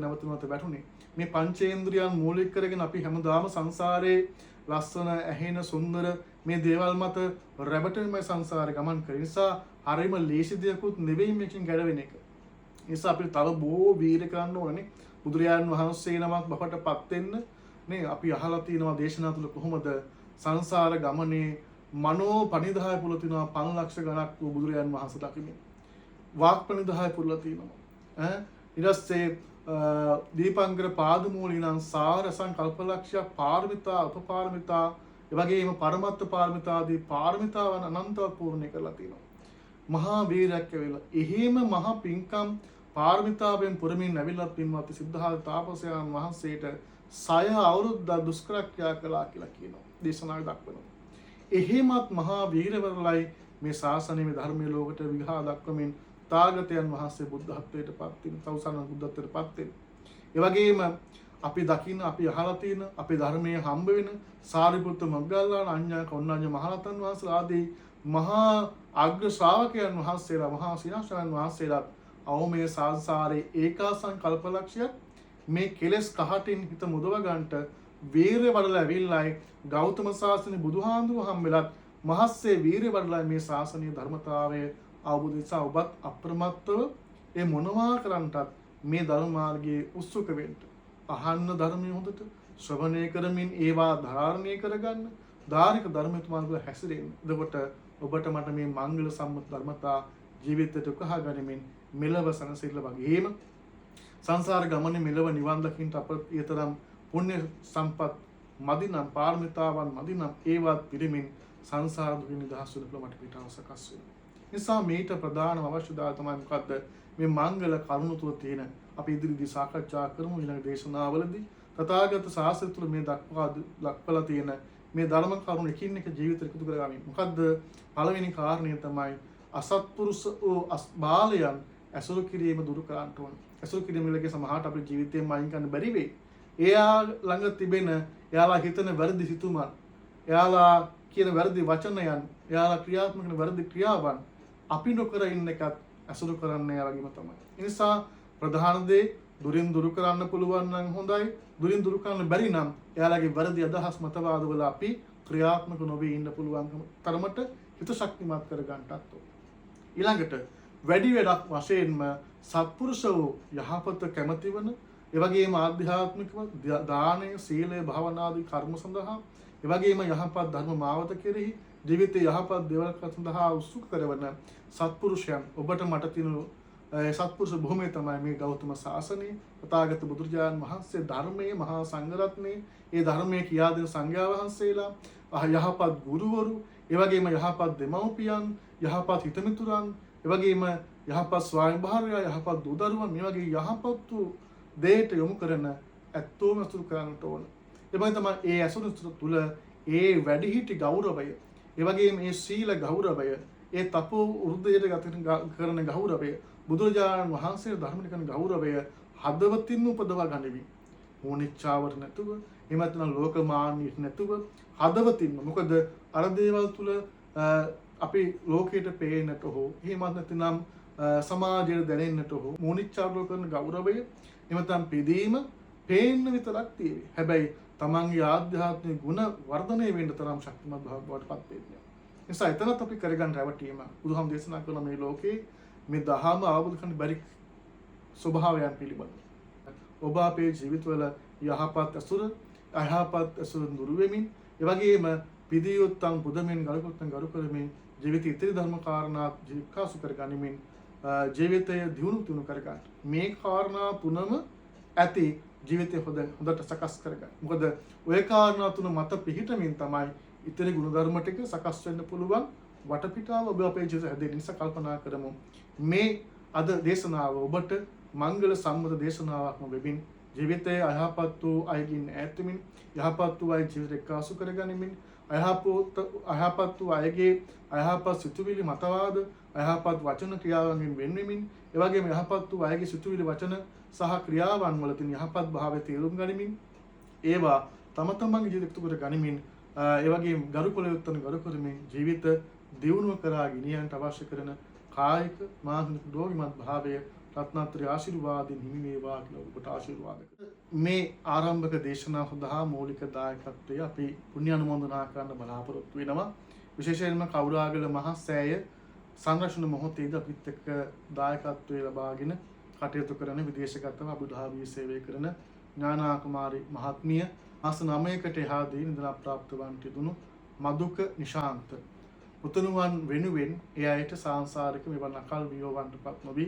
වැටුනේ. මේ පංචේන්ද්‍රියන් මූලික කරගෙන අපි හැමදාම සංසාරේ ලස්සන ඇහෙන සුන්දර මේ දේවල් මත රැවටෙනමයි සංසාරේ ගමන් කරේ. නිසා හරිම ලේසි දෙයක්වත් නෙවෙයි මේකෙන් ගැලවෙන එක. නිසා අපිට තව බොහෝ වීර කරන්න ඕනේ. බුදුරජාණන් වහන්සේ නමක් බවටපත් වෙන්න නේ අපි අහලා තියෙනවා දේශනා තුළ කොහොමද සංසාර ගමනේ මනෝ පනිදාය පුල තිනවා 5 ලක්ෂ ගණක් වූ බුදුරජාණන් වහන්සේ දකිමින් වාක් පනිදාය පුල තිනවා. ඊටසේ දීපංකර පාදමූලිනම් සාරසං කල්පලක්ෂය පාරමිතා උපපාරමිතා එවැගේම පරමත්ත පාරමිතාදී පාරමිතාවන් අනන්තව පූර්ණ කරලා තියෙනවා. මහා වීරයක් වෙලා එහෙම මහා පින්කම් පාරමිතාවෙන් පුරමින් නැවිලා පින්වත් සිද්ධාර්ථ තාපසයන් වහන්සේට 6 අවුරුද්දක් දුෂ්කර ක්‍රියා කළා කියලා කියනවා. දේශනාවේ දක්වනවා. එහෙමත් මහා වීරවරලයි මේ ශාසනයේ මේ ධර්මයේ ලෝකයට විහා දක්වමින් තාගතයන් වහන්සේ බුද්ධත්වයට පත් වෙන, තවුසන බුද්ධත්වයට පත් වෙන. ඒ වගේම අපි දකින්න, අපි අහලා තියෙන, අපේ ධර්මයේ හම්බ වෙන සාරිපුත්ත මොග්ගල්ලාන, අඤ්ඤා කොණ්ණඤ්ඤ මහරහතන් වහන්සේලා ආදී මහා අග්‍ර ශ්‍රාවකයන් වහන්සේලා, මහා සීනාසයන් වහන්සේලා අවමේ සංසාරේ ඒකාසං කල්පලක්ෂයක් මේ කෙලෙස් කහටින් හිත මුදව ගන්නට වීරිය වඩලා ඇවිල්ලායි ගෞතම සාසනේ බුදුහාඳුව හම්බෙලත් මහස්සේ වීරිය වඩලා මේ ශාසනීය ධර්මතාවය අවබෝධ නිසා ඔබත් අප්‍රමත්තව ඒ මොනවා කරන්නටත් මේ ධර්ම මාර්ගයේ උත්සුක වෙන්න. අහන්න ධර්මය හොඳට ශ්‍රවණය කරමින් ඒවා ධාරණය කරගන්න, ධාරික ධර්මයට මාර්ගව හැසිරෙන්න. එතකොට ඔබට මට මේ මංගල සම්මත ධර්මතා ජීවිතයට උකහා ගනිමින් මෙලව සනසිල්ල වගේම සංසාර ගමනේ මෙලව නිවන් දකින්න අපට ඊතරම් පුණ්‍ය සම්පත් මදිනම් පාරමිතාවන් මදිනම් ඒවත් පිළිමින් සංසාර දුකින් නිදහස් වෙන්න මට පිටාව සකස් වෙනවා. නිසා මේට ප්‍රධානම අවශ්‍යතාවය තමයි මොකද්ද? මේ මංගල කරුණු තුල තියෙන අපි ඉදිරියේදී සාකච්ඡා කරමු ඊළඟ දේශනාවලදී තථාගත ශාස්ත්‍රය තුල මේ දක්වලා තියෙන මේ ධර්ම කරුණු එකින් එක ජීවිතයට එකතු කරගන්න. මොකද්ද? පළවෙනි කාරණය තමයි අසත්පුරුෂ බාලයන් ඇසුරු කිරීම දුරු කරන්න ඕන. ඇසුරු කිරීමලගේ සමහරට අපේ ජීවිතයෙන් අයින් කරන්න බැරි වෙයි. එයා ළඟ තිබෙන එයාලා හිතන වැරදි සිතුමන්, එයාලා කියන වැරදි වචනයන්, එයාලා ක්‍රියාත්මක කරන වැරදි ක්‍රියාවන් අපි නොකර ඉන්න එකත් ඇසුරු කරන්න එයා වගේම තමයි. ඒ නිසා ප්‍රධාන දේ දුරින් දුරු කරන්න පුළුවන් නම් හොඳයි. දුරින් දුරු කරන්න බැරි නම් එයාලගේ වැරදි අදහස් මතවාදවල අපි ක්‍රියාත්මක නොවී ඉන්න පුළුවන් තරමට හිත ශක්තිමත් කර ගන්නටත් ඕන. ඊළඟට වැඩි වැඩක් වශයෙන්ම සත්පුරුෂ වූ යහපත කැමති වන, ඒ වගේම ආධ්‍යාත්මිකව දානය, සීලය, භාවනාදී කර්ම සඳහා, ඒ වගේම යහපත් ධර්ම මාවත කෙරෙහි ජීවිතයේ යහපත් දේවල් සඳහා උත්සුක කරවන සත්පුරුෂයන් ඔබට මට තියෙන සත්පුරුෂ භූමිය තමයි මේ ගෞතම සාසනය. තථාගත බුදුරජාණන් වහන්සේ ධර්මයේ මහා සංඝරත්නයේ ඒ ධර්මයේ කියා දෙන සංඝයා වහන්සේලා, යහපත් ගුරුවරු, ඒ වගේම යහපත් දෙමව්පියන්, යහපත් හිතමිතුරන්, ඒ වගේම යහපත් ස්වාමිභාර්යා, යහපත් දූ දරුවන්, මේ වගේ යහපත් වූ දෙයට යොමු කරන ඇත්තෝම අසුරු කරන්නට ඕන. එබැවින් තමයි ඒ අසුරු තුළ ඒ වැඩිහිටි ගෞරවය, ඒ වගේම මේ සීල ගෞරවය, ඒ තපෝ වෘද්ධයට කරන ගෞරවය, බුදුරජාණන් වහන්සේ ධර්මයට කරන ගෞරවය හදවතින්ම උපදවා ගනිමින්, මෝනිච්චාවට නැතුව, එහෙම නැත්නම් ලෝකමාන්නෙ නැතුව හදවතින්ම. මොකද අර දේවල් තුළ අපි ලෝකයට පේන්නට හෝ එහෙමත් නැත්නම් සමාජයට දැනෙන්නට හෝ මෝනිච්චාවට කරන ගෞරවය, එහෙම නැත්නම් පිදීම පේන්න විතරක් තියෙවි. හැබැයි තමන්ගේ ආධ්‍යාත්මික ගුණ වර්ධනය වෙන්න තරම් ශක්තිමත් භාවයට පත් වෙන්නේ. නිසා එතනත් අපි කරගන්න රැවටීම බුදුහාම දේශනා කරන මේ ලෝකේ මේ දහම අවබෝධ කරගන්න බැරි ස්වභාවයන් පිළිබඳ. ඔබ අපේ ජීවිතවල යහපත් අසුර, අයහපත් අසුර දුරු වෙමින්, ඒ වගේම පිදියොත්තම් පුදමින් ගරු කරමින් ජීවිත ඉතිරි ධර්ම කාරණා ජීවිකාසු කරගනිමින් ජීවිතය දියුණු කරගන්න. මේ කාරණා තුනම ඇති ජීවිතය හොඳට සකස් කරගන්න. මොකද ඔය කාරණා තුන මත පිහිටමින් තමයි ඉතිරි ගුණධර්ම ටික සකස් වෙන්න පුළුවන් වටපිටාව ඔබ අපේ ජීවිතය හැදෙන්න. නිසා කල්පනා කරමු මේ අද දේශනාව ඔබට මංගල සම්මත දේශනාවක්ම වෙමින් ජීවිතයේ අයහපත් වූ අයකින් ඈත් වෙමින්, යහපත් වූ අය ජීවිතය එක්කාසු කරගනිමින්, අයහපත් වූ අයගේ අයහපත් සිතුවිලි මතවාද, අයහපත් වචන ක්‍රියාවන්ගෙන් වෙන් වෙමින්, ඒ වගේම යහපත් වූ අයගේ සිතුවිලි වචන සහ ක්‍රියාවන් වල තියෙන යහපත් භාවය තේරුම් ගනිමින්, ඒවා තම තමන්ගේ ජීවිතයට එකතු කර ගනිමින්, ඒ වගේම ගරුකොල යුත්තන ගරු කරමින් ජීවිත දියුණුව කරා ගෙනියන්නට අවශ්‍ය කරන කායික මානසික රෝගීමත් භාවය රත්නත්‍රි ආශිර්වාදයෙන් හිමි වේවා කියලා ඔබට ආශිර්වාද කරනවා. මේ ආරම්භක දේශනාව සඳහා මූලික දායකත්වය අපි පුණ්‍ය අනුමෝදනා කරන්න බලාපොරොත්තු වෙනවා. විශේෂයෙන්ම කවුරාගල මහා සෑය සංරක්ෂණ මොහොතේදී අපිත් එක්ක දායකත්වයේ ලබාගෙන කටයුතු කරන විදේශගතව අබුධාබියේ සේවය කරන ඥානා කුමාරි මහත්මිය මාස 9කට එහා දී නිදන ප්‍රාප්ත වන්ට දුණු මදුක නිශාන්ත උතුණුවන් වෙනුවෙන් ඒ අයට සාංශාරික මෙවන් අකල් වියවන්ටපත් නොවි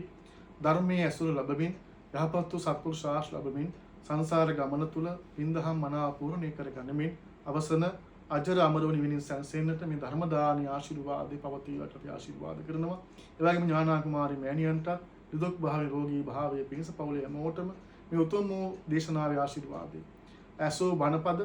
ධර්මයේ ඇසුර ලැබමින් යහපත් වූ සත්පුරුෂ ආශ්‍රය ලැබමින් සංසාර ගමන තුල පින්දහම් මනාපූර්ණේ කරගනිමින් අවසන අජර අමරව නිවිනින් සැනසෙන්නට මේ ධර්ම දානීය ආශිර්වාදේ පවතිවට අපි ආශිර්වාද කරනවා. ඒ වගේම ඥානා කුමාරි මෑණියන්ට නිදුක් භාවයේ රෝගී භාවයේ පිණිස පවුලේ හැමෝටම මේ උතුම් වූ දේශනාවේ ආශිර්වාදේ. ඇසෝ බණපද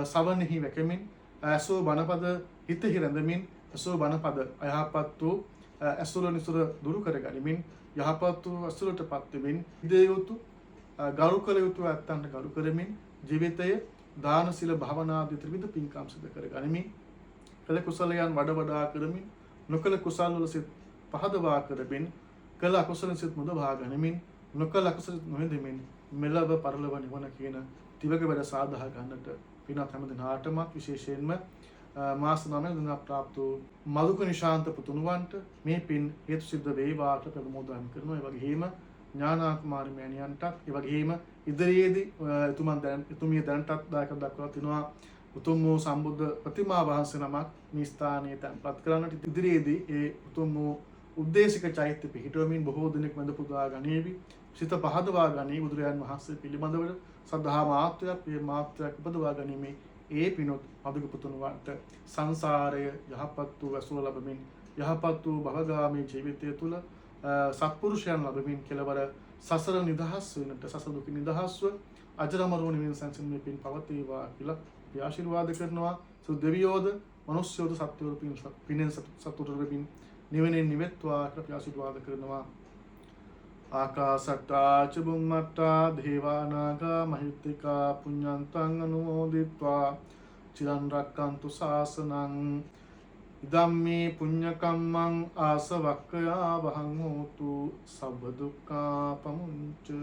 සවනෙහි වැකෙමින්, ඇසෝ බණපද හිතෙහි රැඳමින්, ඇසෝ බණපද අයහපත් වූ ඇසුර නිසුර දුරු කරගනිමින්, යහපත් වූ අසුරටපත් වෙමින්, ඉදේයුතු ගරු කළ යුතු ඇත්තන්ට ගරු කරමින් ජීවිතය දාන සීල භාවනා ආදී ත්‍රිවිධ පින්කම් සිදු කරගනිමින්, කළ කුසලයන් වඩා කරමින්, නොකළ කුසල් වල සිත් පහදවා කරමින්, කළ අකුසල සිත් මුදවා ගනිමින්, නොකළ අකුසල නොහිඳමින් මෙලව පරලොව නිවන කියන තිවක වැඩ සාධා ගන්නට පිනත් හැම දිනාටම විශේෂයෙන්ම මාස 9 දින ප්‍රාප්ත මදුක නිශාන්ත පුතුණුවන්ට මේ පින් හේතු සිද්ධ වේවා කියලා ප්‍රමෝදන් කරනවා. ඒ වගේම ඥානා කුමාරි මෑණියන්ටත්, ඒ වගේම ඉදිරියේදී එතුමිය දැනටත් දායකත්වයක් දක්වලා තිනවා උතුම් වූ සම්බුද්ධ ප්‍රතිමා වහන්සේ නමක් මේ ස්ථානයේ තැන්පත් කරන්නට. ඉදිරියේදී ඒ උතුම් වූ උද්දේශික චෛත්‍ය පිහිටවමින් බොහෝ දිනක් වැඳ පුදා ගනීවි. සිත පහදවා ගනී බුදුරජාන් වහන්සේ පිළිබඳව සද්ධා මාත්‍රයක්, මේ මාත්‍රයක් උපදවා ගැනීමේ ඒ පිනොත් මදුක පුතුණුවන්ට සංසාරය යහපත් වූ ඇසුර ලැබමින්, යහපත් වූ භවගාමී ජීවිතය තුළ සත්පුරුෂයන් ලැබමින් කෙලවර සසර නිදහස් වෙනට, සසර දුක නිදහස්ව අජරමර වූ නිවන සංසිඳීමේ පින් පවතිවා කියලා අපි ආශිර්වාද කරනවා. සුදෙවියෝද මනුෂ්‍යෝද සත්වෝද පිනෙන් සතුටු වෙමින් නිවනෙන් නිවෙත්වා කියලා අපි ආශිර්වාද කරනවා. ආකාසට්ටා ච බුම්මට්ටා දේවා නාග මහිත්‍තිකා පුඤ්ඤන්තං අනුමෝදිත්වා චිරන් රැක්කන්තු ශාසනං ඉදම්මේ පුඤ්ඤ කම්මං ආසවක්ඛයා වහං හෝතු සබ්බ දුක්ඛා පමුංචතු.